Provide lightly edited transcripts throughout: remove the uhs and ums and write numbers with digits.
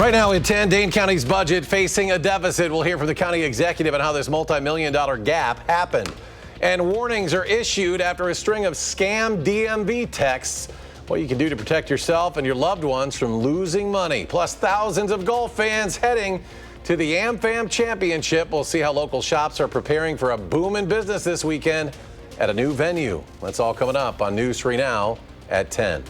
Right now at 10, Dane County's budget facing a deficit. We'll hear from the county executive on how this multi-million-dollar gap happened. And warnings are issued after a string of scam DMV texts. What you can do to protect yourself and your loved ones from losing money. Plus, thousands of golf fans heading to the AmFam Championship. We'll see how local shops are preparing for a boom in business this weekend at a new venue. That's all coming up on News 3 Now at 10.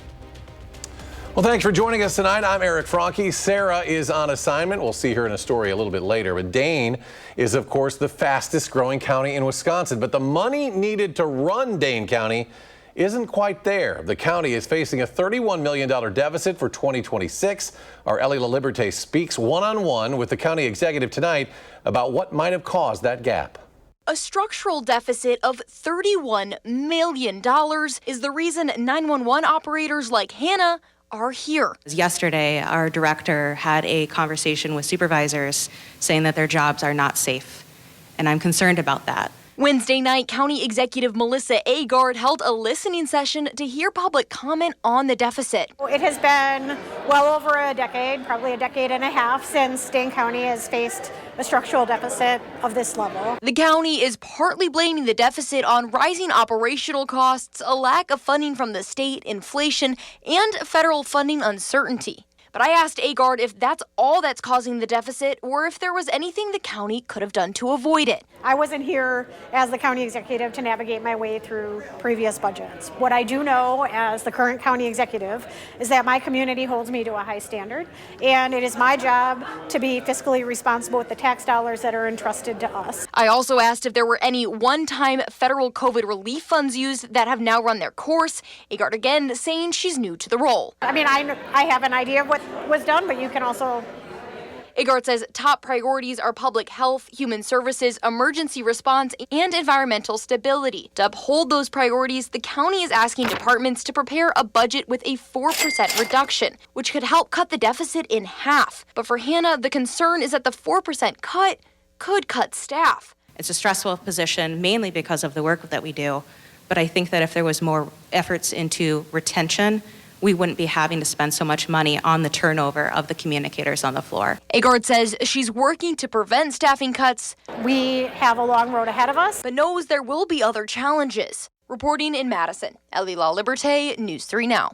Well, thanks for joining us tonight. I'm Eric Franke. Sarah is on assignment. We'll see her in a story a little bit later. But Dane is, of course, the fastest growing county in Wisconsin. But the money needed to run Dane County isn't quite there. The county is facing a $31 million deficit for 2026. Our Ellie LaLiberte speaks one-on-one with the county executive tonight about what might have caused that gap. A structural deficit of $31 million is the reason 911 operators like Hannah are here. Yesterday, our director had a conversation with supervisors saying that their jobs are not safe, and I'm concerned about that. Wednesday night, County Executive Melissa Agard held a listening session to hear public comment on the deficit. It has been well over a decade, probably a decade and a half, since Dane County has faced a structural deficit of this level. The county is partly blaming the deficit on rising operational costs, a lack of funding from the state, inflation, and federal funding uncertainty. But I asked Agard if that's all that's causing the deficit or if there was anything the county could have done to avoid it. I wasn't here as the county executive to navigate my way through previous budgets. What I do know as the current county executive is that my community holds me to a high standard, and it is my job to be fiscally responsible with the tax dollars that are entrusted to us. I also asked if there were any one-time federal COVID relief funds used that have now run their course. Agard again saying she's new to the role. I mean, I have an idea of what was done, but you can also... Agard says top priorities are public health, human services, emergency response, and environmental stability. To uphold those priorities, the county is asking departments to prepare a budget with a 4% reduction, which could help cut the deficit in half. But for Hannah, the concern is that the 4% cut could cut staff. It's a stressful position, mainly because of the work that we do. But I think that if there was more efforts into retention, we wouldn't be having to spend so much money on the turnover of the communicators on the floor. Agard says she's working to prevent staffing cuts. We have a long road ahead of us, but knows there will be other challenges. Reporting in Madison, Ellie LaLiberte, News 3 Now.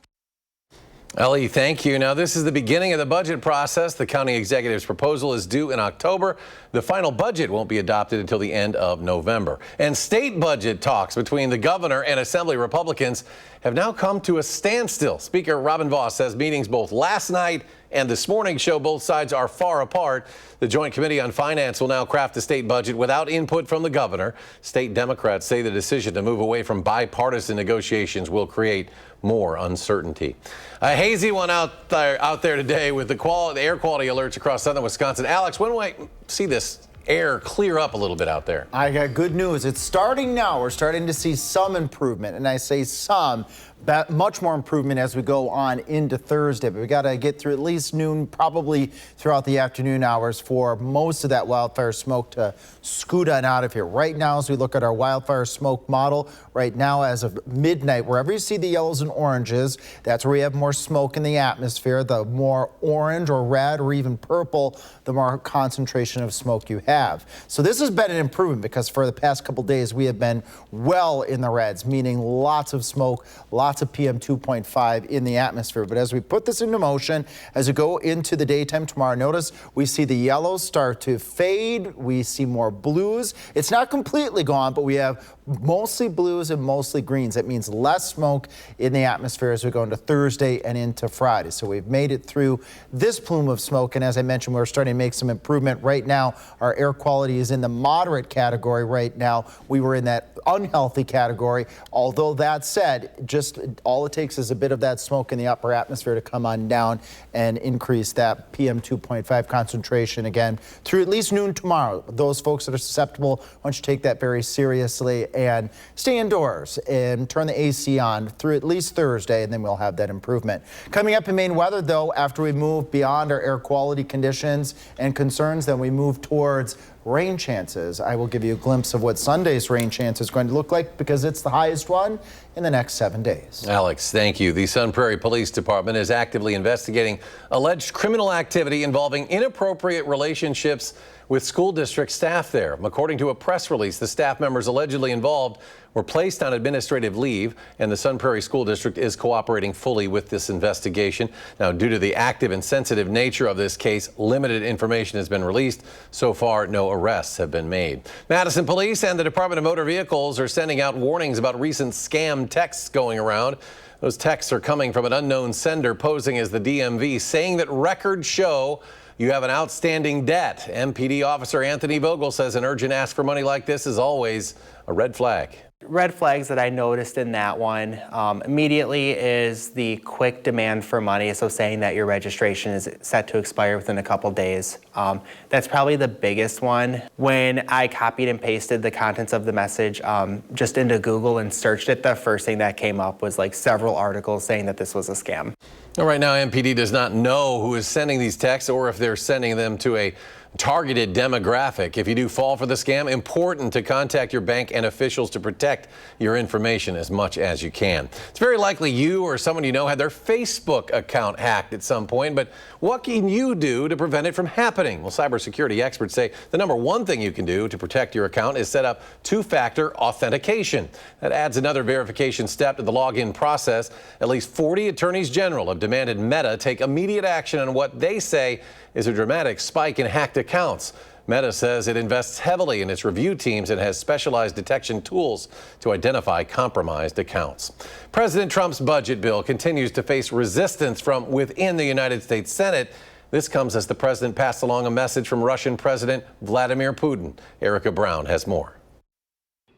Ellie, thank you. Now, this is the beginning of the budget process. The county executive's proposal is due in October. The final budget won't be adopted until the end of November. And state budget talks between the governor and Assembly Republicans have now come to a standstill. Speaker Robin Vos says meetings both last night and this morning show both sides are far apart. The Joint Committee on Finance will now craft a state budget without input from the governor. State Democrats say the decision to move away from bipartisan negotiations will create more uncertainty. A hazy one out there today with the air quality alerts across southern Wisconsin. Alex, when will I see this air clear up a little bit out there? I got good news. It's starting now. We're starting to see some improvement, and I say some. That much more improvement as we go on into Thursday, but we got to get through at least noon, probably throughout the afternoon hours for most of that wildfire smoke to scoot on out of here. Right now, as we look at our wildfire smoke model, right now as of midnight, wherever you see the yellows and oranges, that's where we have more smoke in the atmosphere. The more orange or red or even purple, the more concentration of smoke you have. So this has been an improvement because for the past couple days, we have been well in the reds, meaning lots of smoke, lots of PM 2.5 in the atmosphere. But as we put this into motion, as we go into the daytime tomorrow, notice we see the yellows start to fade. We see more blues. It's not completely gone, but we have mostly blues and mostly greens. That means less smoke in the atmosphere as we go into Thursday and into Friday. So we've made it through this plume of smoke. And as I mentioned, we're starting to make some improvement. Right now, our air quality is in the moderate category right now. We were in that unhealthy category. Although that said, just all it takes is a bit of that smoke in the upper atmosphere to come on down and increase that PM 2.5 concentration again through at least noon tomorrow. Those folks that are susceptible, why don't you take that very seriously and stay indoors and turn the AC on through at least Thursday, and then we'll have that improvement. Coming up in Maine weather, though, after we move beyond our air quality conditions and concerns, then we move towards rain chances. I will give you a glimpse of what Sunday's rain chance is going to look like because it's the highest one in the next 7 days. Alex, thank you. The Sun Prairie Police Department is actively investigating alleged criminal activity involving inappropriate relationships with school district staff there. According to a press release, the staff members allegedly involved were placed on administrative leave, and the Sun Prairie School District is cooperating fully with this investigation. Now, due to the active and sensitive nature of this case, limited information has been released. So far, no arrests have been made. Madison Police and the Department of Motor Vehicles are sending out warnings about recent scam texts going around. Those texts are coming from an unknown sender posing as the DMV, saying that records show you have an outstanding debt. MPD Officer Anthony Vogel says an urgent ask for money like this is always a red flag. Red flags that I noticed in that one immediately is the quick demand for money, so saying that your registration is set to expire within a couple days. That's probably the biggest one. When I copied and pasted the contents of the message just into Google and searched it, the first thing that came up was like several articles saying that this was a scam. Right now, MPD does not know who is sending these texts or if they're sending them to a targeted demographic. If you do fall for the scam, important to contact your bank and officials to protect your information as much as you can. It's very likely you or someone you know had their Facebook account hacked at some point, but what can you do to prevent it from happening? Well, cybersecurity experts say the number one thing you can do to protect your account is set up two-factor authentication. That adds another verification step to the login process. At least 40 attorneys general have demanded Meta take immediate action on what they say is a dramatic spike in hacked accounts. Meta says it invests heavily in its review teams and has specialized detection tools to identify compromised accounts. President Trump's budget bill continues to face resistance from within the United States Senate. This comes as the president passed along a message from Russian President Vladimir Putin. Erica Brown has more.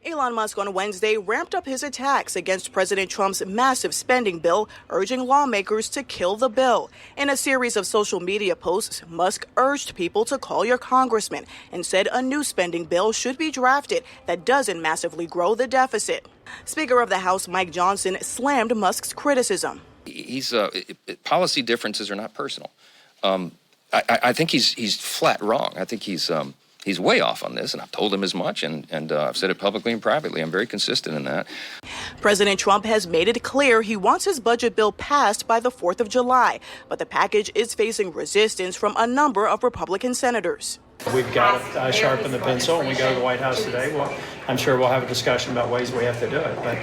Elon Musk on Wednesday ramped up his attacks against President Trump's massive spending bill, urging lawmakers to kill the bill. In a series of social media posts, Musk urged people to call your congressman and said a new spending bill should be drafted that doesn't massively grow the deficit. Speaker of the House Mike Johnson slammed Musk's criticism. Policy differences are not personal. I think he's flat wrong. I think he's way off on this, and I've told him as much, and I've said it publicly and privately. I'm very consistent in that. President Trump has made it clear he wants his budget bill passed by the 4th of July, but the package is facing resistance from a number of Republican senators. We've got to sharpen the pencil, and we go to the White House today. Well, I'm sure we'll have a discussion about ways we have to do it, but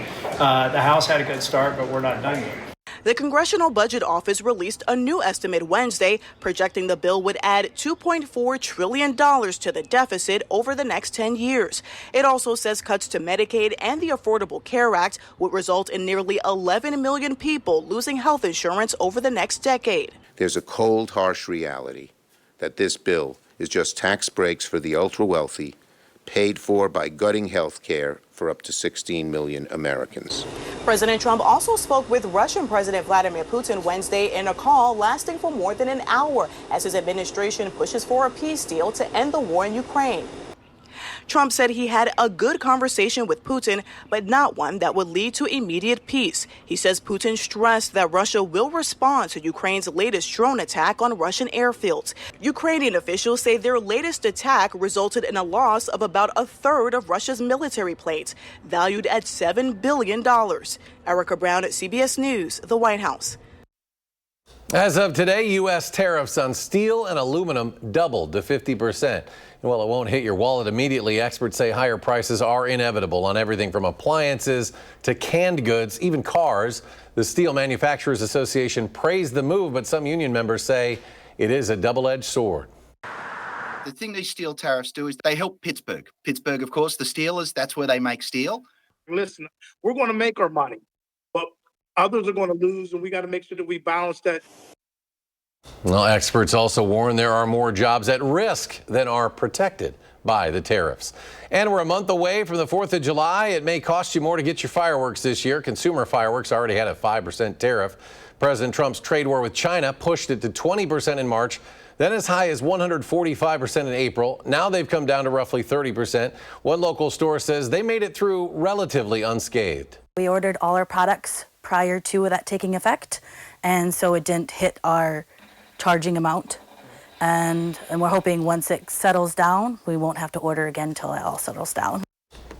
the House had a good start, but we're not done yet. The Congressional Budget Office released a new estimate Wednesday, projecting the bill would add $2.4 trillion to the deficit over the next 10 years. It also says cuts to Medicaid and the Affordable Care Act would result in nearly 11 million people losing health insurance over the next decade. There's a cold, harsh reality that this bill is just tax breaks for the ultra-wealthy, paid for by gutting health care for up to 16 million Americans. President Trump also spoke with Russian President Vladimir Putin Wednesday in a call lasting for more than an hour as his administration pushes for a peace deal to end the war in Ukraine. Trump said he had a good conversation with Putin, but not one that would lead to immediate peace. He says Putin stressed that Russia will respond to Ukraine's latest drone attack on Russian airfields. Ukrainian officials say their latest attack resulted in a loss of about a third of Russia's military planes, valued at $7 billion. Erica Brown at CBS News, the White House. As of today, U.S. tariffs on steel and aluminum doubled to 50%. And while it won't hit your wallet immediately, experts say higher prices are inevitable on everything from appliances to canned goods, even cars. The Steel Manufacturers Association praised the move, but some union members say it is a double-edged sword. The thing these steel tariffs do is they help Pittsburgh. Pittsburgh, of course, the Steelers, that's where they make steel. Listen, we're going to make our money, but others are going to lose, and we got to make sure that we balance that. Well, experts also warn there are more jobs at risk than are protected by the tariffs. And we're a month away from the 4th of July. It may cost you more to get your fireworks this year. Consumer fireworks already had a 5% tariff. President Trump's trade war with China pushed it to 20% in March, then as high as 145% in April. Now they've come down to roughly 30%. One local store says they made it through relatively unscathed. We ordered all our products prior to that taking effect, and so it didn't hit our charging amount. And we're hoping once it settles down, we won't have to order again until it all settles down.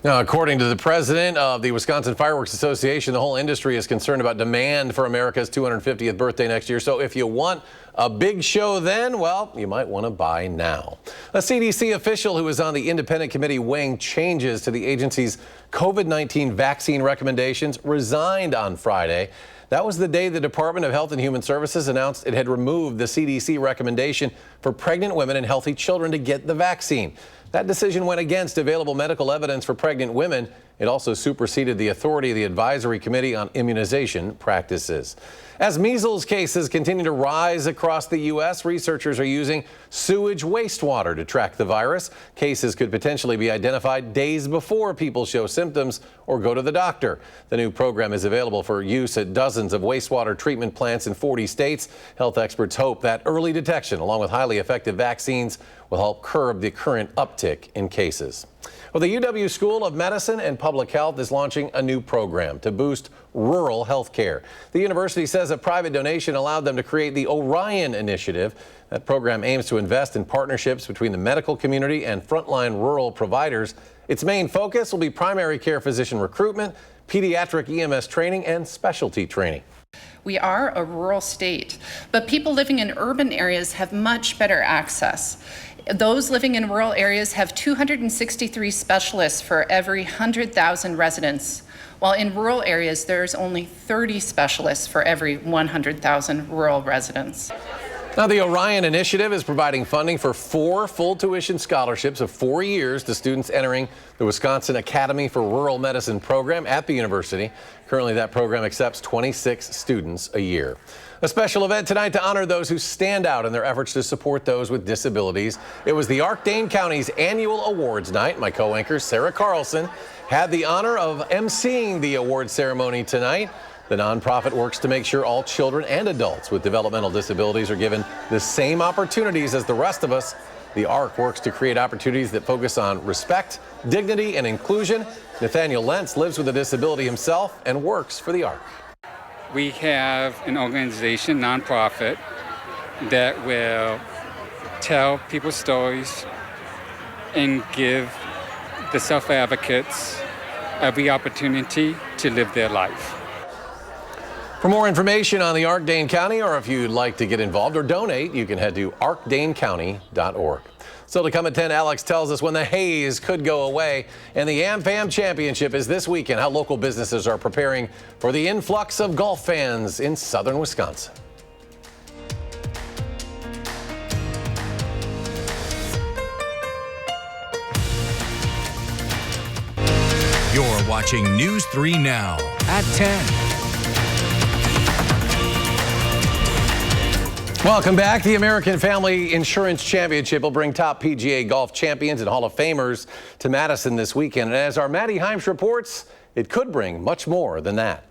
Now, according to the president of the Wisconsin Fireworks Association, the whole industry is concerned about demand for America's 250th birthday next year. So if you want a big show then, well, you might want to buy now. A CDC official who was on the independent committee weighing changes to the agency's COVID-19 vaccine recommendations resigned on Friday. That was the day the Department of Health and Human Services announced it had removed the CDC recommendation for pregnant women and healthy children to get the vaccine. That decision went against available medical evidence for pregnant women. It also superseded the authority of the Advisory Committee on Immunization Practices. As measles cases continue to rise across the U.S., researchers are using sewage wastewater to track the virus. Cases could potentially be identified days before people show symptoms or go to the doctor. The new program is available for use at dozens of wastewater treatment plants in 40 states. Health experts hope that early detection, along with highly effective vaccines, will help curb the current uptick in cases. Well, the UW School of Medicine and Public Health is launching a new program to boost rural health care. The university says a private donation allowed them to create the Orion Initiative. That program aims to invest in partnerships between the medical community and frontline rural providers. Its main focus will be primary care physician recruitment, pediatric EMS training, and specialty training. We are a rural state, but people living in urban areas have much better access. Those living in rural areas have 263 specialists for every 100,000 residents, while in rural areas there's only 30 specialists for every 100,000 rural residents. Now, the Orion Initiative is providing funding for 4 full tuition scholarships of 4 years to students entering the Wisconsin Academy for Rural Medicine program at the university. Currently, that program accepts 26 students a year. A special event tonight to honor those who stand out in their efforts to support those with disabilities. It was the Ark-Dane County's annual awards night. My co-anchor, Sarah Carlson, had the honor of emceeing the award ceremony tonight. The nonprofit works to make sure all children and adults with developmental disabilities are given the same opportunities as the rest of us. The ARC works to create opportunities that focus on respect, dignity, and inclusion. Nathaniel Lentz lives with a disability himself and works for the ARC. We have an organization, nonprofit, that will tell people stories and give the self-advocates every opportunity to live their life. For more information on the Ark-Dane County, or if you'd like to get involved or donate, you can head to arkdanecounty.org. Still to come at 10, Alex tells us when the haze could go away. And the AmFam Championship is this weekend, how local businesses are preparing for the influx of golf fans in southern Wisconsin. You're watching News 3 Now at 10. Welcome back. The American Family Insurance Championship will bring top PGA golf champions and Hall of Famers to Madison this weekend. And as our Maddie Heims reports, it could bring much more than that.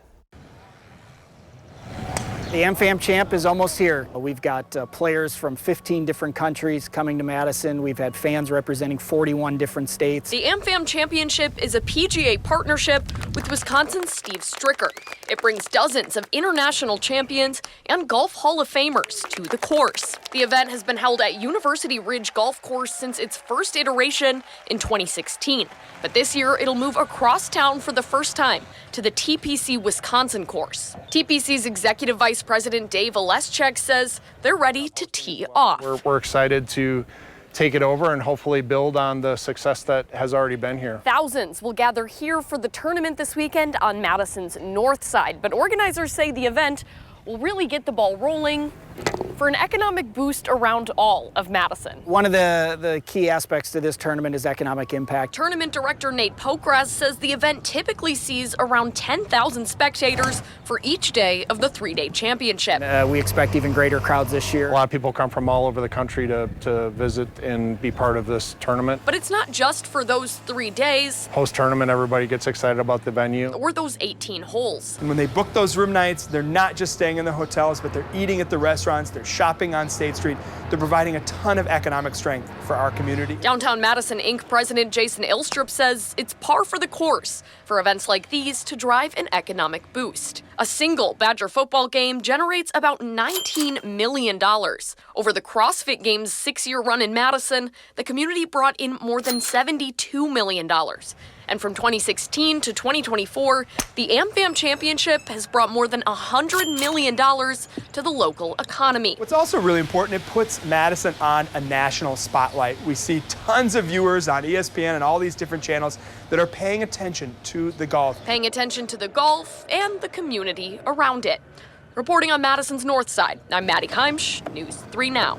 The AmFam Champ is almost here. We've got players from 15 different countries coming to Madison. We've had fans representing 41 different states. The AmFam Championship is a PGA partnership with Wisconsin's Steve Stricker. It brings dozens of international champions and Golf Hall of Famers to the course. The event has been held at University Ridge Golf Course since its first iteration in 2016. But this year, it'll move across town for the first time to the TPC Wisconsin course. TPC's Executive Vice President Dave Oleschek says they're ready to tee off. We're excited to take it over and hopefully build on the success that has already been here. Thousands will gather here for the tournament this weekend on Madison's north side, but organizers say the event will really get the ball rolling for an economic boost around all of Madison. One of the key aspects to this tournament is economic impact. Tournament director Nate Pokras says the event typically sees around 10,000 spectators for each day of the 3-day championship. We expect even greater crowds this year. A lot of people come from all over the country to visit and be part of this tournament. But it's not just for those 3 days. Post-tournament, everybody gets excited about the venue. Or those 18 holes. And when they book those room nights, they're not just staying in the hotels, but they're eating at the restaurants, they're They're shopping on State Street. They're providing a ton of economic strength for our community. Downtown Madison Inc. President Jason Ilstrup says it's par for the course for events like these to drive an economic boost. A single Badger football game generates about $19 million. Over the CrossFit Games' 6-year run in Madison, the community brought in more than $72 million. And from 2016 to 2024, the AmFam Championship has brought more than $100 million to the local economy. What's also really important, it puts Madison on a national spotlight. We see tons of viewers on ESPN and all these different channels that are paying attention to the golf. Paying attention to the golf and the community around it. Reporting on Madison's North Side, I'm Maddie Heimsch, News 3 Now.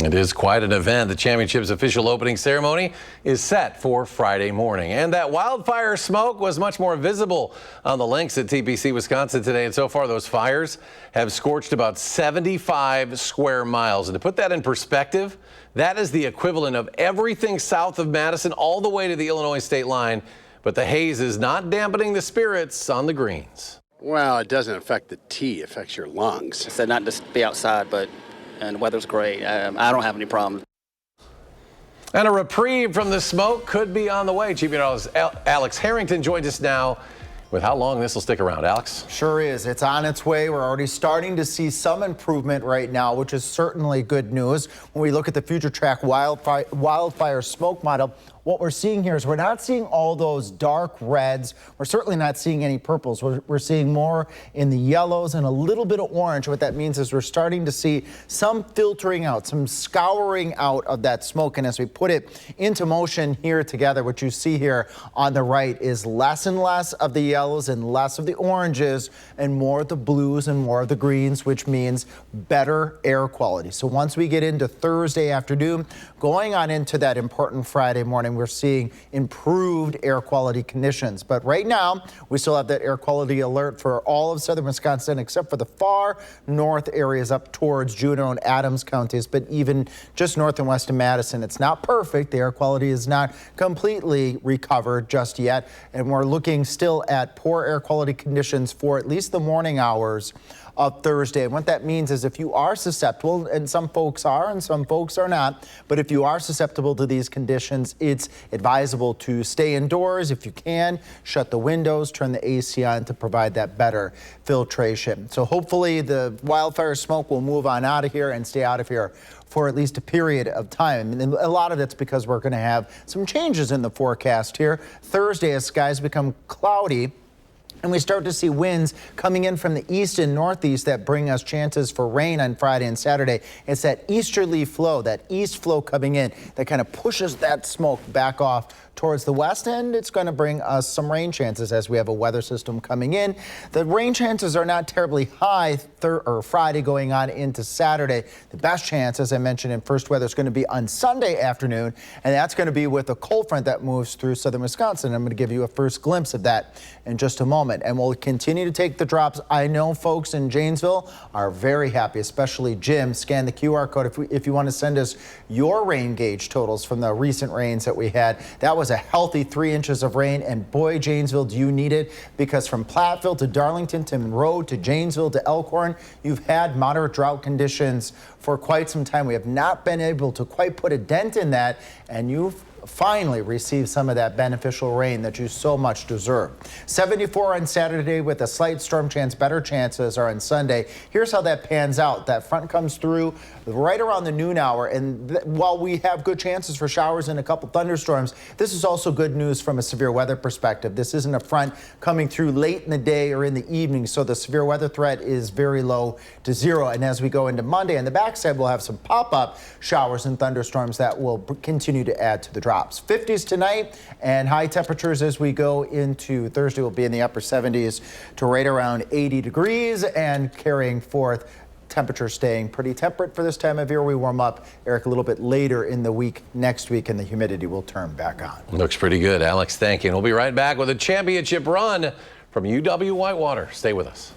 It is quite an event. The championship's official opening ceremony is set for Friday morning. And that wildfire smoke was much more visible on the links at TPC Wisconsin today. And so far, those fires have scorched about 75 square miles. And to put that in perspective, that is the equivalent of everything south of Madison all the way to the Illinois state line. But the haze is not dampening the spirits on the greens. Well, it doesn't affect the tee, it affects your lungs. I said not to be outside, but and the weather's great. I don't have any problems. And a reprieve from the smoke could be on the way. Chief Meteorologist Alex Harrington joins us now with how long this will stick around. Alex? Sure is. It's on its way. We're already starting to see some improvement right now, which is certainly good news. When we look at the Future Track wildfire smoke model, what we're seeing here is we're not seeing all those dark reds. We're certainly not seeing any purples. We're seeing more in the yellows and a little bit of orange. What that means is we're starting to see some filtering out, some scouring out of that smoke. And as we put it into motion here together, what you see here on the right is less and less of the yellows and less of the oranges and more of the blues and more of the greens, which means better air quality. So once we get into Thursday afternoon, going on into that important Friday morning, we're seeing improved air quality conditions. But right now, we still have that air quality alert for all of southern Wisconsin, except for the far north areas up towards Juneau and Adams counties. But even just north and west of Madison, it's not perfect. The air quality is not completely recovered just yet. And we're looking still at poor air quality conditions for at least the morning hours of Thursday. And what that means is if you are susceptible, and some folks are and some folks are not, but if you are susceptible to these conditions, it's advisable to stay indoors. If you can, shut the windows, turn the AC on to provide that better filtration. So hopefully the wildfire smoke will move on out of here and stay out of here for at least a period of time. And a lot of that's because we're going to have some changes in the forecast here. Thursday, as skies become cloudy, and we start to see winds coming in from the east and northeast that bring us chances for rain on Friday and Saturday. It's that easterly flow, that east flow coming in that kind of pushes that smoke back off towards the west end. It's going to bring us some rain chances as we have a weather system coming in. The rain chances are not terribly high Friday going on into Saturday. The best chance, as I mentioned in first weather, is going to be on Sunday afternoon, and that's going to be with a cold front that moves through southern Wisconsin. I'm going to give you a first glimpse of that in just a moment, and we'll continue to take the drops. I know folks in Janesville are very happy, especially Jim. Scan the QR code if you want to send us your rain gauge totals from the recent rains that we had. That was a healthy 3 inches of rain, and boy, Janesville, do you need it, because from Platteville to Darlington to Monroe to Janesville to Elkhorn, you've had moderate drought conditions for quite some time. We have not been able to quite put a dent in that, and you've finally receive some of that beneficial rain that you so much deserve. 74 on Saturday with a slight storm chance. Better chances are on Sunday. Here's how that pans out. That front comes through right around the noon hour, and while we have good chances for showers and a couple thunderstorms, this is also good news from a severe weather perspective. This isn't a front coming through late in the day or in the evening, so the severe weather threat is very low to zero. And as we go into Monday on the backside, we'll have some pop-up showers and thunderstorms that will continue to add to the drops. 50s tonight, and high temperatures as we go into Thursday will be in the upper 70s to right around 80 degrees, and carrying forth temperatures staying pretty temperate for this time of year. We warm up, Eric, a little bit later in the week next week, and the humidity will turn back on. Looks pretty good, Alex. Thank you. And we'll be right back with a championship run from UW Whitewater. Stay with us.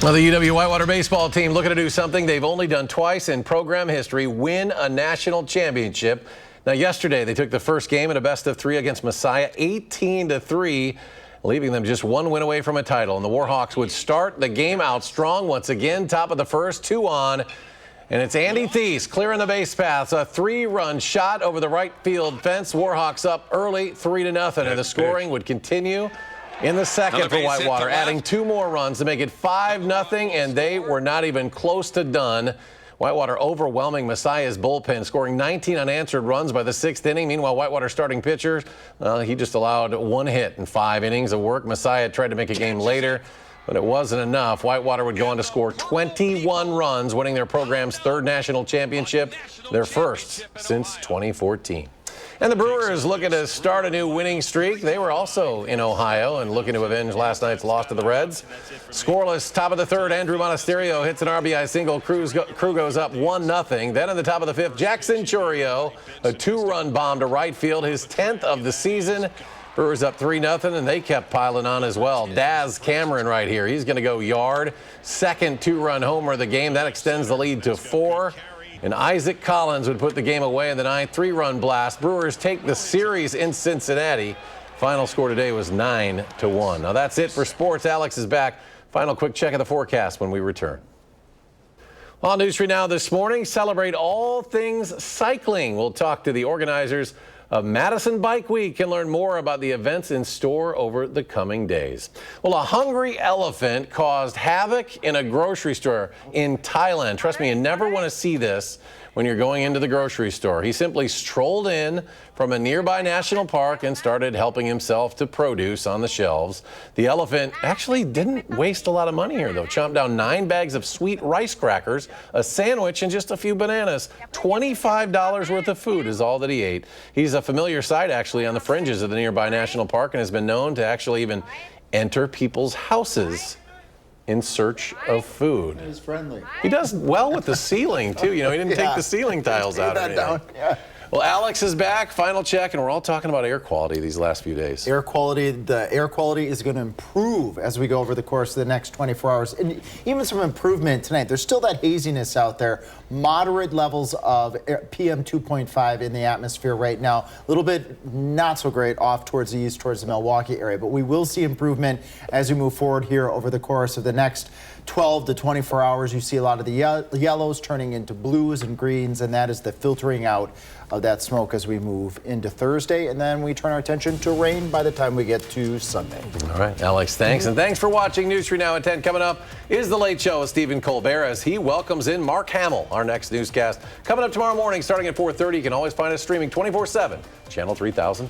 Well, the UW Whitewater baseball team looking to do something they've only done twice in program history: win a national championship. Now, yesterday, they took the first game in a best-of-3 against Messiah, 18-3, leaving them just one win away from a title. And the Warhawks would start the game out strong once again, top of the first, 2 on. And it's Andy Thies clearing the base paths. A 3-run shot over the right field fence. Warhawks up early, 3-0. And the scoring would continue in the second for Whitewater, adding 2 more runs to make it 5-0. And they were not even close to done. Whitewater overwhelming Messiah's bullpen, scoring 19 unanswered runs by the 6th inning. Meanwhile, Whitewater starting pitcher, he just allowed 1 hit in 5 innings of work. Messiah tried to make a game later, but it wasn't enough. Whitewater would go on to score 21 runs, winning their program's 3rd national championship, their first since 2014. And the Brewers looking to start a new winning streak. They were also in Ohio and looking to avenge last night's loss to the Reds. Scoreless, top of the 3rd, Andrew Monasterio hits an RBI single. Crew goes up 1-0. Then in the top of the 5th, Jackson Churio, a 2-run bomb to right field, his 10th of the season. Brewers up 3-0, and they kept piling on as well. Daz Cameron right here. He's going to go yard. 2nd 2-run homer of the game. That extends the lead to 4. And Isaac Collins would put the game away in the 9th 3-run blast. Brewers take the series in Cincinnati. Final score today was 9-1. Now that's it for sports. Alex is back. Final quick check of the forecast when we return. On News 3 Now this morning, celebrate all things cycling. We'll talk to the organizers of Madison Bike Week and learn more about the events in store over the coming days. Well, a hungry elephant caused havoc in a grocery store in Thailand. Trust me, you never want to see this when you're going into the grocery store. He simply strolled in from a nearby national park and started helping himself to produce on the shelves. The elephant actually didn't waste a lot of money here, though. Chomped down 9 bags of sweet rice crackers, a sandwich, and just a few bananas. $25 worth of food is all that he ate. He's a familiar sight, actually, on the fringes of the nearby national park and has been known to actually even enter people's houses in search of food. He's friendly. He does well with the ceiling, too. You know, he didn't take the ceiling tiles out or anything. Yeah. Well, Alex is back. Final check, and we're all talking about air quality these last few days. The air quality is going to improve as we go over the course of the next 24 hours. And even some improvement tonight. There's still that haziness out there. Moderate levels of PM 2.5 in the atmosphere right now. A little bit not so great off towards the east, towards the Milwaukee area. But we will see improvement as we move forward here over the course of the next 12 to 24 hours. You see a lot of the yellows turning into blues and greens, and that is the filtering out of that smoke as we move into Thursday, and then we turn our attention to rain by the time we get to Sunday. All right, Alex, thanks. And thanks for watching News 3 Now at 10. Coming up is The Late Show with Stephen Colbert as he welcomes in Mark Hamill, our next newscast. Coming up tomorrow morning starting at 4:30. You can always find us streaming 24/7, channel 3000+.